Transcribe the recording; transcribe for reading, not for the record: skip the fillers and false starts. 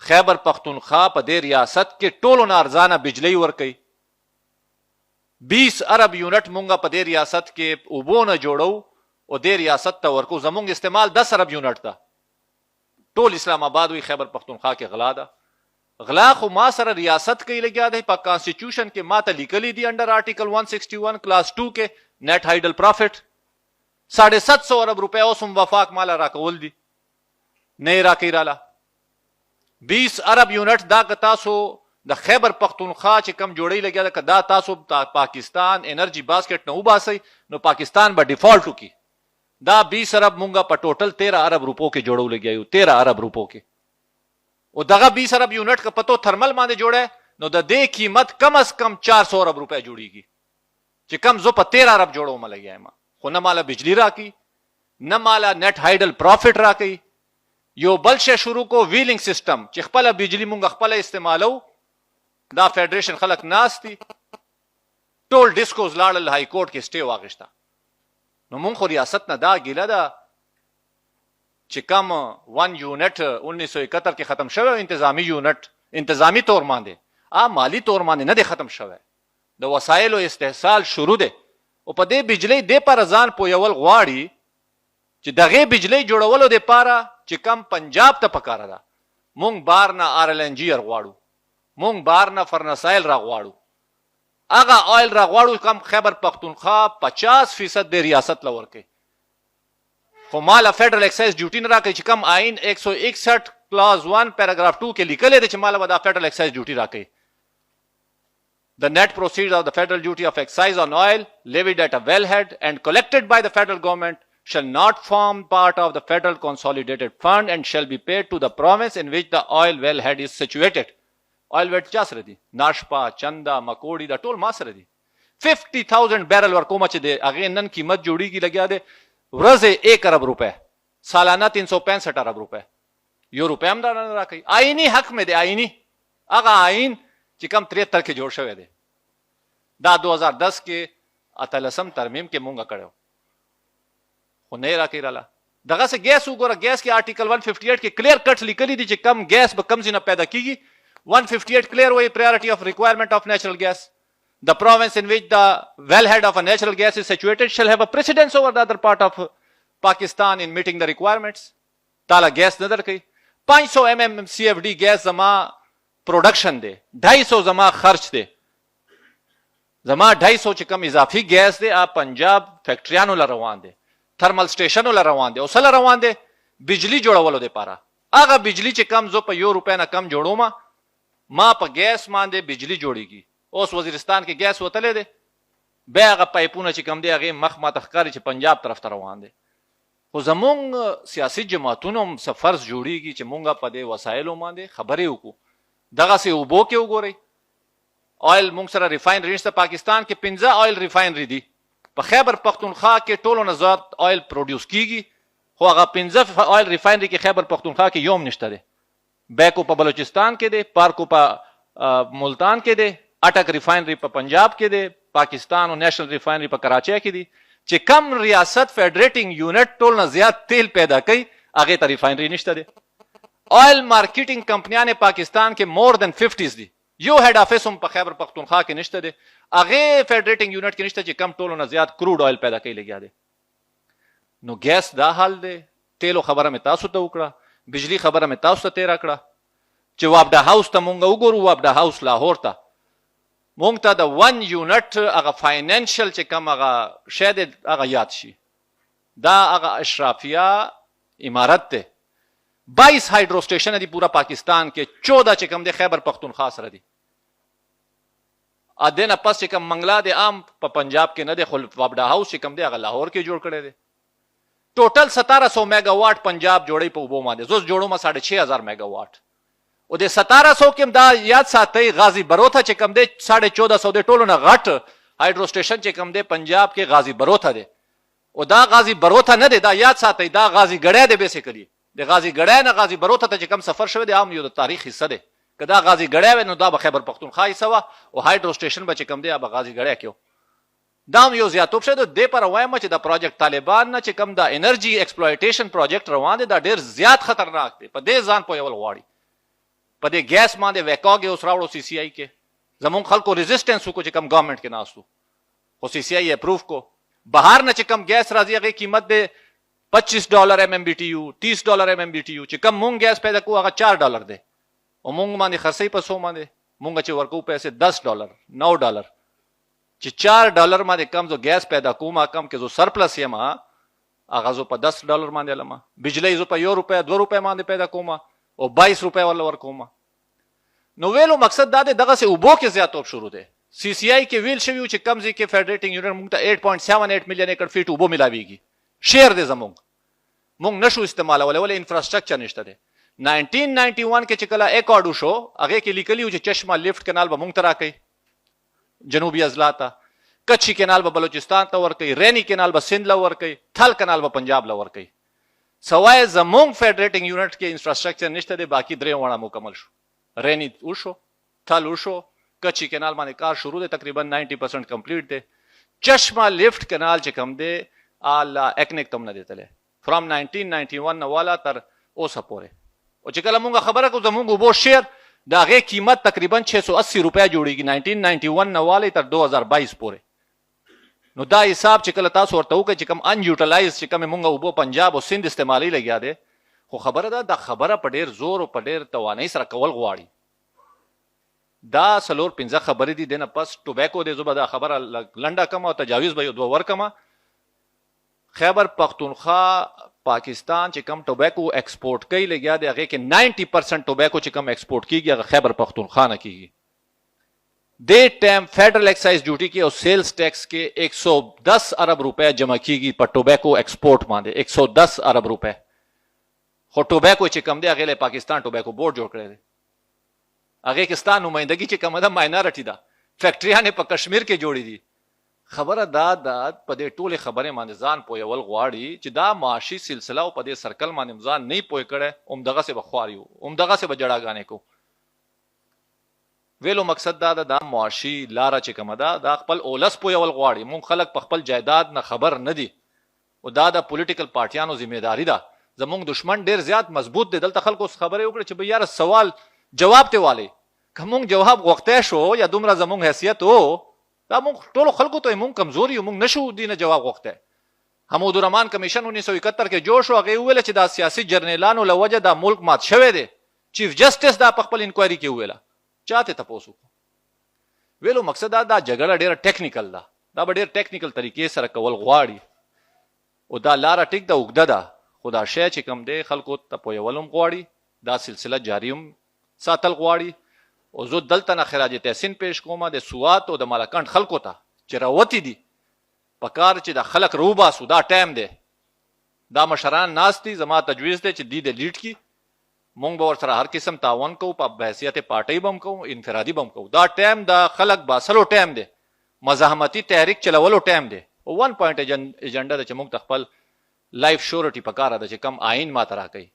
خیبر پختونخوا په دې ریاست کې ټولو نه ارزانه بجلی ورکوي. 20 ارب یونټ مونږه په دې ریاست کې اوبو نه جوړو او دې ریاست ته ورکو. زمونږ استعمال 10 ارب یونټ ده. ټول اسلام آباد وی خیبر پختونخوا کې غلا ده. غلا خو ما سره ریاست کې لګیا دی. په کانسټیټیوشن کې ما ته لیکلي دي انډر آرټیکل 161 کلاس 2 کې نیټ هایډل پروفټ 750 ارب روپے اوس هم وفاق مالا راکول دي نه راکې رااله. 20 ارب یونټ دا که تاسو د خیبر پختونخوا چې کم جوړی لګیا ده که دا تاسو پاکستان انرژي باسکټ نه وباسئ نو پاکستان به ډیفالټ وکړي. دا 20 ارب مونږه په ټوټل 13 ارب روپو کې جوړو لګیا یو. 13 ارب روپو کې او دغه 20 ارب یونټ که پتو تھرمل باندې جوړه نو د دې قیمت کم از کم 400 ارب روپے جوړیږي چې کم زو په 13 ارب جوړو ملګیا ما. خو نه مالا بجلی راکی نه مالا نیټ هایډل پروفټ راکی. یو بل شی شروع کو ویلینګ سیستم چې خپل بجلی مونږ خپل استعمالو. دا فیډریشن خلک ناستی ټول ډیسکوز لاړل های کورټ کې سټے واغښتا. نو مونږ خو ریاست نه دا ګیله ده چې کم 1 یونټ 1971 کې ختم شوی انتظامی یونټ انتظامی طور باندې مالی طور باندې نه دی ختم شوی. د وسایلو استحصال شروع دی او په دې بجلی د پر ځان پویول غواړي چې دغه بجلی جوړولو د پاره چې کم پنجاب ته پکاره ده. مونږ بار نه RLNG غواړو. مونږ بار نه فرنسایل را غواړو. هغه آیل را غواړو کم خیبر پختونخوا 50% د ریاست لور کوي. خو مالا فیډرل ایکسایز ډیوټي نه راکوي چې کم آئین 161 کلاس 1 پیراګراف 2 کې لیکل دي چې مالا به دا فیډرل ایکسایز ډیوټي راکوي. The net proceeds of the federal duty of excise on oil levied at a wellhead and collected by the federal government shall not form part of the federal consolidated fund and shall be paid to the province in which the oil wellhead is situated. Oil well چا سره دي؟ ناشپا، چندا، مکوړی دا ټول ما سره دي. 50,000 بیرل ورکوم چې د هغې نن قیمت جوړیږي لګیا دی ورځې 1 ارب روپے سالانه 365 ارب روپے. یو روپے هم نه راکوي. آئینی حق مې دی. آئینی هغه آئین چې کم 73 کې جوړ شوی دی. دا 2010 کې 18 ترمیم کې مونږه کړو خو نه راکې رااله. دغه څه ګیس وګوره. ګیس کې آرټیکل 158 کې کلیر کټ لیکلي دي چې کم ګیس به کم ځینه پیدا کیږي. 158 clear way priority of requirement of natural gas. The province in which the wellhead of a natural gas is situated shall have a precedence over the other part of Pakistan in meeting the requirements. Tala gas نظر کوي. 500 mmCFD gas زما پروډکشن دی. 250 زما خرچ دی. زما 250 چې کم اضافي ګیس دی پنجاب فیکټریانو له روان دی. تھرمل سټیشنو له روان دی. او سره روان دی بجلی جوړولو لپاره. هغه بجلی چې کم زو په 1 روپے نه کم جوړوم ما په ګیس باندې بجلی جوړیږي. اوس وزیرستان کې ګیس وتلې دی. بیا هغه پایپونه چې کم دی هغه مخ ما تخکاری چې پنجاب طرف ته روان دی. خو زمونږ سیاسي جماعتونو هم سفرز جوړیږي چې مونږه په دې وسایلو باندې خبرې وکړو. دغه سه اوبو کې وګورئ. آیل مونږ سره ریفاینری نشته. پاکستان کې 15 آیل ریفاینری دي. په خیبر پختونخوا کې ټولو نه زیات آیل پروډیوس کیږي خو هغه 15 آیل ریفاینری کې خیبر پختونخوا کې یوم نشته دی. بیکو په بلوچستان کې دی. پارکو په ملتان کې دی. اٹک ریفاینری په پنجاب کې دی. پاکستان او نېشنل ریفاینری په کراچۍ کې دی. چې کم ریاست فیډریټینګ یونټ ټول نه زیات تیل پیدا کوي هغه ته ریفاینری نشته دی. آیل مارکیټینګ کمپنیانه پاکستان کې مور دن 50 دي. یو هډ افیس هم په خیبر پختونخوا کې نشته دی. هغه فیډریټینګ یونټ کې نشته چې کم ټولو نه زیات کروډ آیل پیدا کوي لګیا دی. نو ګیس دا حال دی. تیلو خبره مې تاسو ته وکړه. بجلی خبره مې تاسو ته تیرا کړه چې وابډا هاوس ته مونږ وګورو. وابډا هاوس لاهور ته مونږ ته د 1 یونټ هغه فاینانشل چې کم هغه شی دی هغه یاد شي. دا هغه اشرافیه عمارت دی. 22 هایډرو سټیشن دی پورا پاکستان کې. 14 چې کم دی خیبر پختونخوا سره دی. ا دینه پس چې کم منګلا دی عام په پنجاب کې نه دی. خو وابډا هاوس چې کم دی هغه لاهور کې جوړ کړی دی. ټوټل 1700 میگا واټ پنجاب جوړی په وبو باندې. زوس جوړو ما 6500 میگا واټ. او د 1700 کې دا یاد ساتي غازی بروته چې کم دی 1450 د ټولو نه غټ هایډرو سټیشن چې کم دی پنجاب کې غازی بروته دی. او دا غازی بروته نه دی. دا یاد ساتي دا غازی ګړی دی. بیسیکلی د غازی ګړی نه غازی بروته ته چې کم سفر شوی دی عام یو د تاریخ حصہ دی. که دا غازی ګړی نو دا به خیبر پختونخوا حصہ وا او هایډرو سټیشن به چې کم دی به غازی ګړی کېو. دا یو زیاتوب شه د دې پر وایم چې د پروجیکټ طالبان نه چې کم دا انرژي ایکسپلویټیشن پروجیکټ روان دی دا ډیر زیات خطرناک دی. په دې ځان پویول غواړي. په دې ګیس باندې ویکاګ اوس راوړو سی سی آی کې زمونږ خلکو ریزिस्टेंस وکړو چې کم گورنمنت کې ناستو خو سی سی آی اپروف کو بهر نه چې کم ګیس راځي هغه قیمت دی $25 MMBTU $30 MMBTU چې کم مونږ ګیس پیدا کوو هغه $4 دی او مونږ باندې خرڅي په سو باندې مونږ چې ورکو پیسې $10 $9 چې $4 باندې کم زو ګیس پیدا کوم کم کې زو سرپلس یم هغه زو په $10 باندې لمه بجلی زو په €1 $2 باندې پیدا کوم او $22 ول ورکوم نو ویلو مقصد دا دغه سه وبو کې زیاتوب شروع دی سی سی آی کې ویل شوی چې کم ځای کې فیډریټینګ یونټ موږ ته 8.78 ملین ایکړ فیټ وبو ملاويږي شیر دی زموږ نشو استعمالولای ولې انفراستراکچر نشته دی 1991 کې چې کله اکارډ شو هغه کې لیکلی چې چشمه لیفت کانال به موږ ته راکې جنوبي اضلاع کچی کانال به بلوچستان ته ورکې رینی کانال به سند له ورکې تھل کانال به پنجاب له ورکې سوای زموږ فیډریټینګ یونټ کې انفراستراکچر نشته دی باقی درې وړه مکمل شو رینی وشو تھل وشو کچی کانال باندې کار شروع دی تقریبا 90% کمپلیټ دی چشمه لیفت کانال چې کم دی اعلی اکنیک تم نه دیتله فرام 1991 نه والا تر اوسه پورې او چې کله مونږه خبره کو زمونږ وبو شیر دا غي قیمت تقریبا $680 جوړیږي 1991 نه والا تر 2022 پورې نو دا حساب چې کله تاسو ورته وکړئ چې کم ان یوټیلایز چې کم مونږه وبو پنجاب او سند استعمالي لګیا دي خو خبره ده دا خبره په ډیر زور او په ډیر توانایي سره کول غواړي دا سلور 15 خبرې دي دنه پس ټوبیکو د زبر دا خبره لنډه کما او تجاوز به دوه ور کما خیبر پختونخوا پاکستان چې کم ټوبیکو ایکسپورټ کوي لګیا دی هغه کې 90% ټوبیکو چې کم ایکسپورټ کیږي هغه خیبر پختونخوا نه کیږي د ټیم فیډرل ایکسایز ډیوټي کې او سیلز ټیکس کې 110 ارب روپے جمع کیږي په ټوبیکو ایکسپورټ باندې 110 ارب روپے خو ټوبیکو چې کم دی هغه له پاکستان ټوبیکو بورډ جوړ کړی دی هغه کې ستاسو نمائندګي چې کومه ده ماینورټي ده فیکټریانه په کشمیر کې جوړې دي خبره دا په دې ټوله خبره باندې ځان پویول غواړي چې دا معاشي سلسله او په دې سرکل باندې ځان نه پوي کړي اومدغه سه بخواریو اومدغه سه بجړاګانې کو ویلو مقصد دا معاشي لاره چې کومه ده دا خپل اولس پویول غواړي مونږ خلک په خپل جایداد نه خبر نه دي او دا د پولیټیکل پارټیانو ځمېداري ده زمونږ دشمن ډیر زیات مضبوط دي دلته خلکو خبره وکړي چې یار سوال جواب ته والی کوم جواب وخته شو یا دومره زمونږ حیثیت او دا مونږ ټول خلکو ته مونږ کمزوري مونږ نشو دینه جواب وخته حمود الرحمن کمیشن 1971 کې جوړ شو هغه ویل چې دا سیاسي جرنیلانو لوجه دا ملک مات شوه دی چیف جسټس دا په خپل انکوایري کې ویل چاته تاسو ویلو مقصد دا جګړه ډیره ټیکنیکل ده دا ډیر ټیکنیکل طریقې سره کول غواړي او دا لار ټیک دا وګده ده خدا شی چې کم دی خلکو ته پویولم غواړي دا سلسله جاریوم ساتل غواړي او زه دلته نه خراج تحسین پیش کوم د سوات او د ملکند خلکو ته چې راوتی دي پکار چې د خلک روبا سودا ټایم دی دا مشران ناشتي زما تجویز دی چې د لیډ کی مونږ به ورسره هر قسم تعاون کوو په حیثیت پارټي بم کوو انفرادي بم کوو دا ټایم د خلک باسلو ټایم دی مزاحمتي تحریک چلولو ټایم دی او 1 پوینټ ایجنډا د چې مونږ خپل لایف شورټي پکاره د چې کم آئین ما ترا کوي